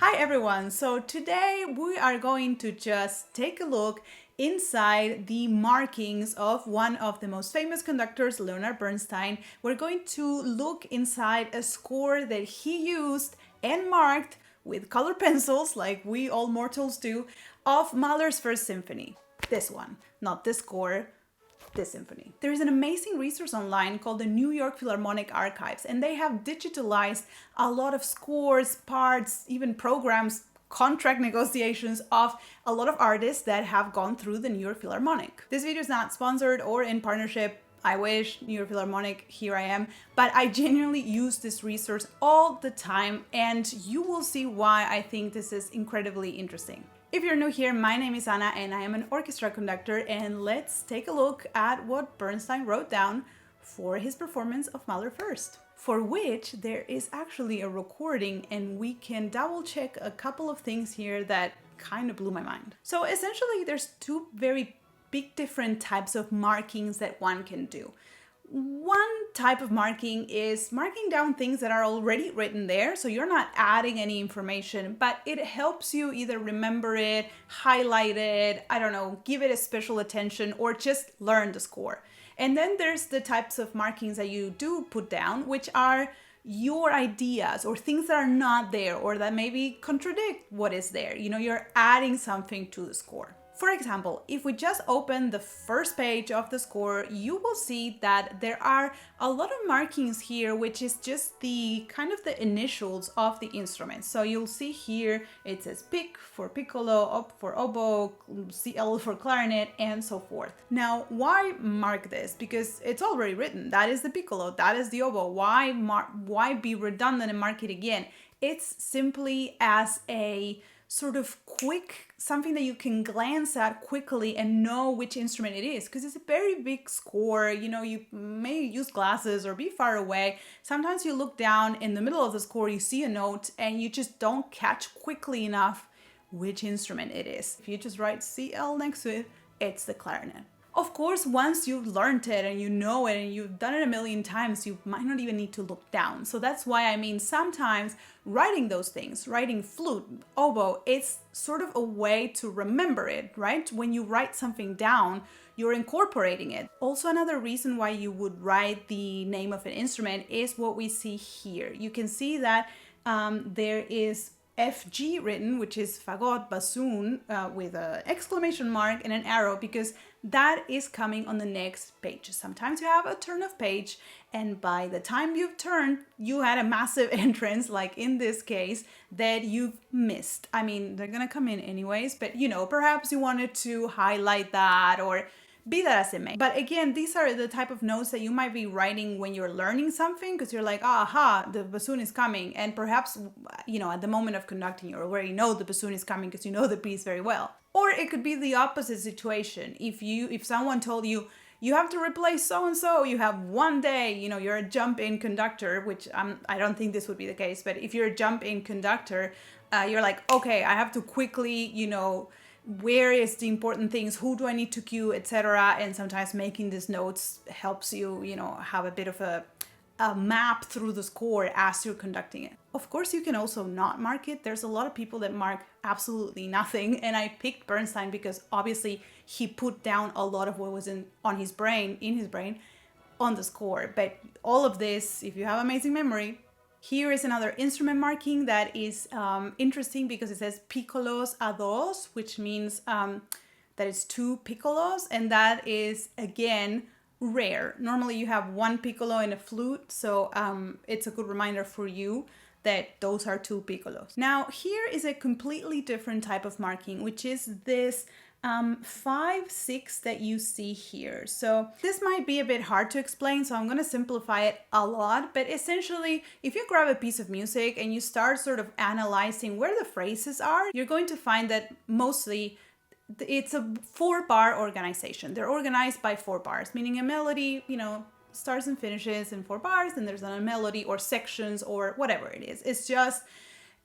Hi everyone! So today we are going to just take a look inside the markings of one of the most famous conductors, Leonard Bernstein. We're going to look inside a score that he used and marked with colored pencils, like we all mortals do, of Mahler's First Symphony. This one, not this score, this symphony. There is an amazing resource online called the NY Philharmonic Archives, and they have digitalized a lot of scores, parts, even programs, contract negotiations of a lot of artists that have gone through the NY Philharmonic. This video is not sponsored or in partnership. I wish, NY Philharmonic, here I am, but I genuinely use this resource all the time, and you will see why I think this is incredibly interesting. If you're new here, my name is Anna and I am an orchestra conductor, and let's take a look at what Bernstein wrote down for his performance of Mahler First, for which there is actually a recording, and we can double check a couple of things here that kind of blew my mind. So essentially there's two very big different types of markings that one can do. One type of marking is marking down things that are already written there, so you're not adding any information, but it helps you either remember it, highlight it, I don't know, give it a special attention, or just learn the score. And then there's the types of markings that you do put down, which are your ideas or things that are not there or that maybe contradict what is there. You know, you're adding something to the score. For example, if we just open the first page of the score, you will see that there are a lot of markings here, which is just the kind of the initials of the instrument. So you'll see here, it says pic for piccolo, op for oboe, CL for clarinet, and so forth. Now, why mark this? Because it's already written. That is the piccolo, that is the oboe. Why be redundant and mark it again? It's simply as a sort of quick, something that you can glance at quickly and know which instrument it is, because it's a very big score. You know, you may use glasses or be far away. Sometimes you look down in the middle of the score, you see a note and you just don't catch quickly enough which instrument it is. If you just write CL next to it, it's the clarinet. Of course, once you've learned it and you know it and you've done it a million times, you might not even need to look down. So that's why I mean, sometimes writing those things, writing flute, oboe, it's sort of a way to remember it, right? When you write something down, you're incorporating it. Also, another reason why you would write the name of an instrument is what we see here. You can see that there is FG written, which is fagot, bassoon, with an exclamation mark and an arrow, because that is coming on the next page. Sometimes you have a turn of page, and by the time you've turned, you had a massive entrance, like in this case, that you've missed. I mean, they're gonna come in anyways, but you know, perhaps you wanted to highlight that, or be that as it may. But again, these are the type of notes that you might be writing when you're learning something, because you're like, aha, the bassoon is coming. And perhaps, you know, at the moment of conducting, you already know the bassoon is coming because you know the piece very well. Or it could be the opposite situation. If someone told you, you have to replace so-and-so, you have one day, you know, you're a jump-in conductor, which I don't think this would be the case, but if you're a jump-in conductor, you're like, okay, I have to quickly, you know, where is the important things, who do I need to cue, etc. And sometimes making these notes helps you, you know, have a bit of a map through the score as you're conducting it. Of course, you can also not mark it. There's a lot of people that mark absolutely nothing, and I picked Bernstein because obviously he put down a lot of what was in his brain on the score. But all of this, if you have amazing memory, here is another instrument marking that is interesting because it says piccolos a dos, which means that it's two piccolos, and that is, again, rare. Normally you have one piccolo in a flute, so it's a good reminder for you that those are two piccolos. Now, here is a completely different type of marking, which is this 5/6 that you see here. So this might be a bit hard to explain, so I'm going to simplify it a lot. But essentially, if you grab a piece of music and you start sort of analyzing where the phrases are, you're going to find that mostly it's a 4-bar organization. They're organized by 4 bars, meaning a melody, you know, starts and finishes in 4 bars, and there's a melody or sections or whatever it is. It's just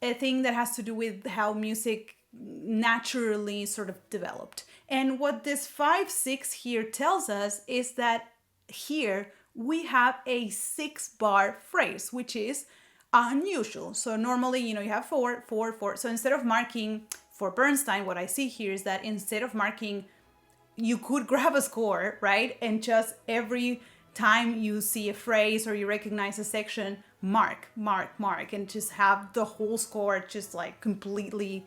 a thing that has to do with how music naturally sort of developed. And what this 5/6 here tells us is that here we have a 6-bar phrase, which is unusual. So normally, you have 4, 4, 4. So instead of marking for Bernstein, what I see here is that instead of marking, you could grab a score, right? And just every time you see a phrase or you recognize a section, mark, mark, mark, and just have the whole score just like completely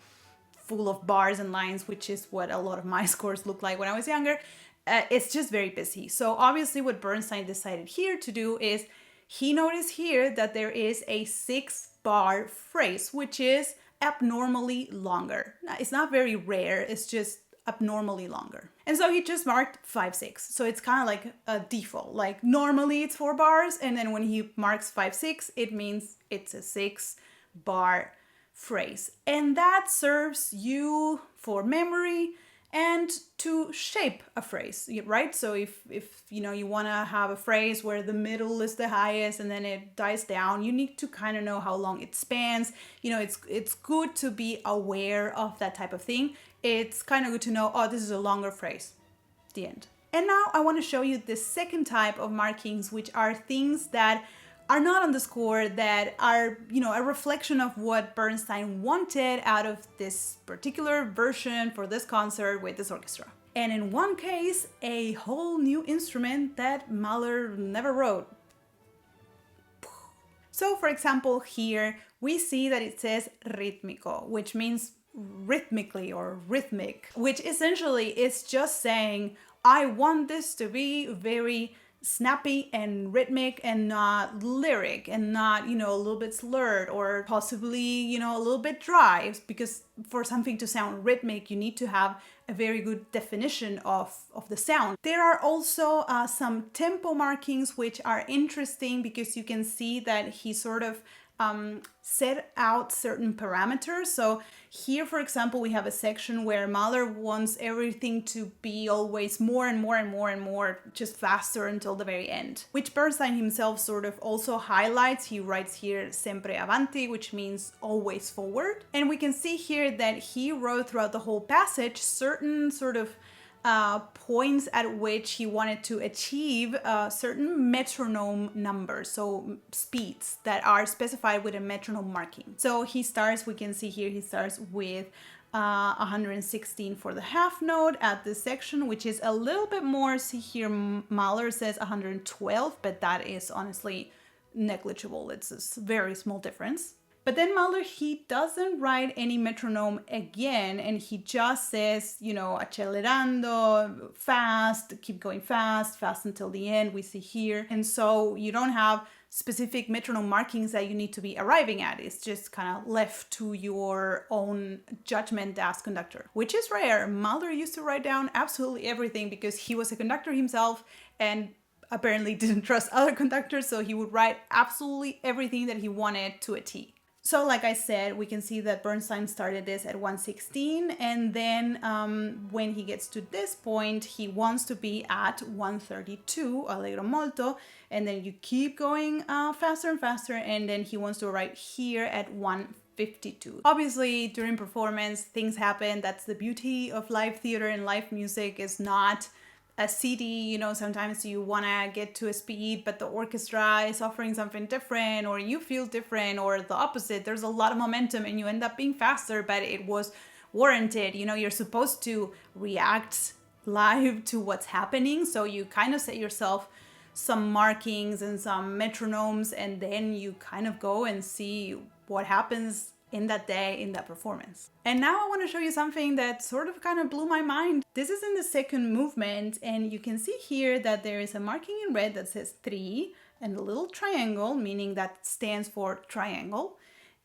full of bars and lines, which is what a lot of my scores looked like when I was younger. It's just very busy. So obviously what Bernstein decided here to do is he noticed here that there is a 6-bar phrase, which is abnormally longer. It's not very rare, it's just abnormally longer. And so he just marked 5, 6. So it's kind of like a default. Like normally it's 4 bars, and then when he marks 5, 6, it means it's a 6-bar phrase. And that serves you for memory and to shape a phrase, right? So if you want to have a phrase where the middle is the highest and then it dies down, you need to kind of know how long it spans. It's good to be aware of that type of thing. It's kind of good to know, oh, this is a longer phrase. The end. And now I want to show you the second type of markings, which are things that are not on the score, that are, a reflection of what Bernstein wanted out of this particular version for this concert with this orchestra. And in one case, a whole new instrument that Mahler never wrote. So for example, here we see that it says rítmico, which means rhythmically or rhythmic, which essentially is just saying, I want this to be very snappy and rhythmic and not lyric and not, a little bit slurred or possibly, a little bit dry, because for something to sound rhythmic, you need to have a very good definition of the sound. There are also some tempo markings, which are interesting because you can see that he sort of set out certain parameters. So here, for example, we have a section where Mahler wants everything to be always more and more and more and more, just faster until the very end, which Bernstein himself sort of also highlights. He writes here sempre avanti, which means always forward. And we can see here that he wrote throughout the whole passage certain sort of points at which he wanted to achieve certain metronome numbers, so speeds that are specified with a metronome marking. So we can see here, he starts with 116 for the half note at this section, which is a little bit more. See here, Mahler says 112, but that is honestly negligible. It's a very small difference. But then Mahler, he doesn't write any metronome again, and he just says, accelerando, fast, keep going fast, fast until the end, we see here. And so you don't have specific metronome markings that you need to be arriving at. It's just kind of left to your own judgment as conductor, which is rare. Mahler used to write down absolutely everything because he was a conductor himself and apparently didn't trust other conductors, so he would write absolutely everything that he wanted to a T. So like I said, we can see that Bernstein started this at 116, and then when he gets to this point, he wants to be at 132, allegro molto, and then you keep going faster and faster, and then he wants to arrive here at 152. Obviously, during performance, things happen. That's the beauty of live theater and live music. Is not a CD, sometimes you want to get to a speed, but the orchestra is offering something different, or you feel different, or the opposite. There's a lot of momentum and you end up being faster, but it was warranted. You're supposed to react live to what's happening. So you kind of set yourself some markings and some metronomes, and then you kind of go and see what happens in that day, in that performance. And now I want to show you something that sort of kind of blew my mind. This is in the second movement, and you can see here that there is a marking in red that says 3 and a little triangle, meaning that stands for triangle,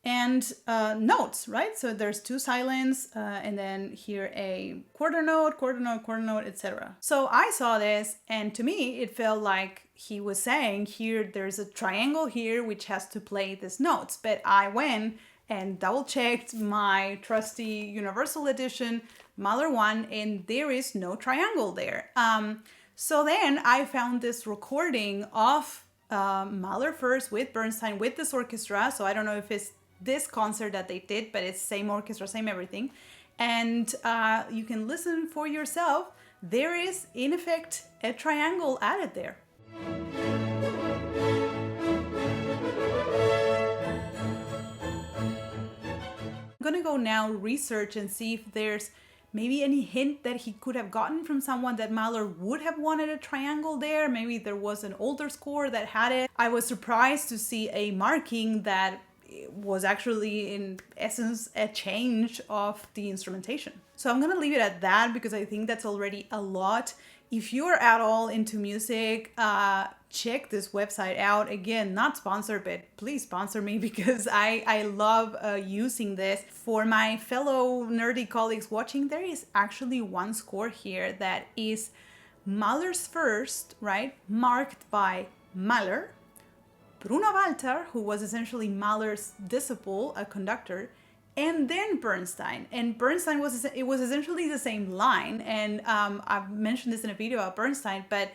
and notes, right? So there's 2 silents, and then here a quarter note, quarter note, quarter note, etc. So I saw this, and to me it felt like he was saying here there's a triangle here which has to play these notes, but I went and double checked my trusty Universal Edition Mahler 1, and there is no triangle there. So then I found this recording of Mahler first with Bernstein with this orchestra. So I don't know if it's this concert that they did, but it's same orchestra, same everything. And you can listen for yourself. There is, in effect, a triangle added there. I'm gonna go now research and see if there's maybe any hint that he could have gotten from someone that Mahler would have wanted a triangle there. Maybe there was an older score that had it. I was surprised to see a marking that was actually in essence a change of the instrumentation. So I'm gonna leave it at that because I think that's already a lot. If you're at all into music, check this website out. Again, not sponsored, but please sponsor me because I love using this. For my fellow nerdy colleagues watching, there is actually one score here that is Mahler's first, right? Marked by Mahler, Bruno Walter, who was essentially Mahler's disciple, a conductor, and then Bernstein. And Bernstein was essentially the same line. And I've mentioned this in a video about Bernstein, but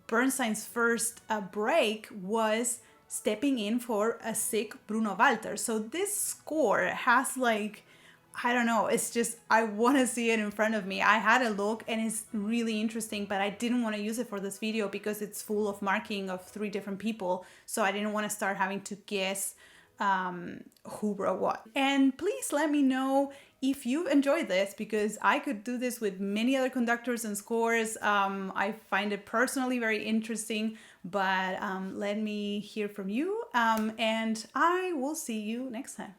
Bernstein's first break was stepping in for a sick Bruno Walter. So this score has like, I don't know, it's just, I want to see it in front of me. I had a look and it's really interesting, but I didn't want to use it for this video because it's full of marking of 3 different people. So I didn't want to start having to guess who wrote what. And please let me know if you've enjoyed this because I could do this with many other conductors and scores. I find it personally very interesting, but let me hear from you and I will see you next time.